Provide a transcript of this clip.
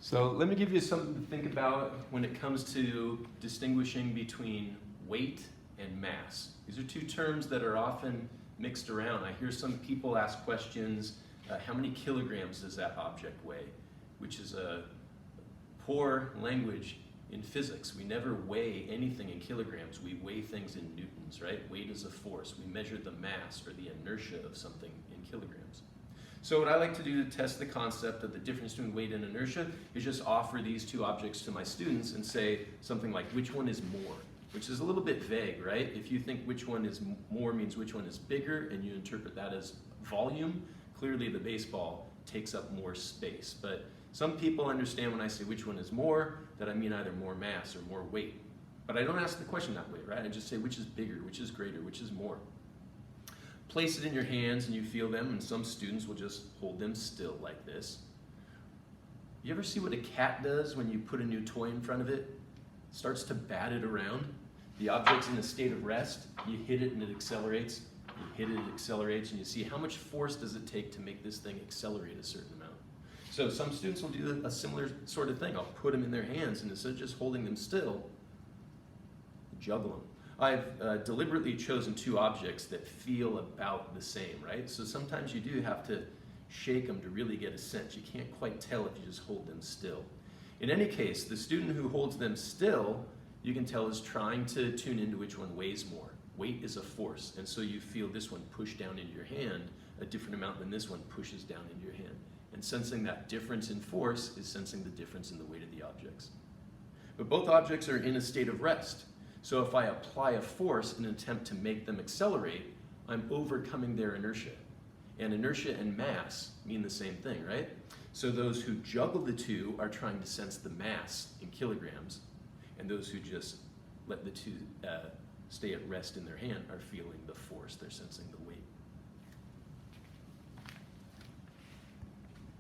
So let me give you something to think about when it comes to distinguishing between weight and mass. These are two terms that are often mixed around. I hear some people ask questions, how many kilograms does that object weigh? Which is a poor language in physics. We never weigh anything in kilograms. We weigh things in newtons, right? Weight is a force. We measure the mass or the inertia of something in kilograms. So what I like to do to test the concept of the difference between weight and inertia is just offer these two objects to my students and say something like, which one is more? Which is a little bit vague, right? If you think which one is more means which one is bigger and you interpret that as volume, clearly the baseball takes up more space. But some people understand when I say which one is more, that I mean either more mass or more weight. But I don't ask the question that way, right? I just say which is bigger, which is greater, which is more. Place it in your hands and you feel them, and some students will just hold them still like this. You ever see what a cat does when you put a new toy in front of it? It starts to bat it around. The object's in a state of rest. You hit it and it accelerates. You hit it, it accelerates, and you see how much force does it take to make this thing accelerate a certain amount. So some students will do a similar sort of thing. I'll put them in their hands, and instead of just holding them still, juggle them. I've deliberately chosen two objects that feel about the same, right? So sometimes you do have to shake them to really get a sense. You can't quite tell if you just hold them still. In any case, the student who holds them still, you can tell is trying to tune into which one weighs more. Weight is a force, and so you feel this one push down into your hand a different amount than this one pushes down into your hand. And sensing that difference in force is sensing the difference in the weight of the objects. But both objects are in a state of rest. So if I apply a force in an attempt to make them accelerate, I'm overcoming their inertia. And inertia and mass mean the same thing, right? So those who juggle the two are trying to sense the mass in kilograms, and those who just let the two stay at rest in their hand are feeling the force, they're sensing the weight.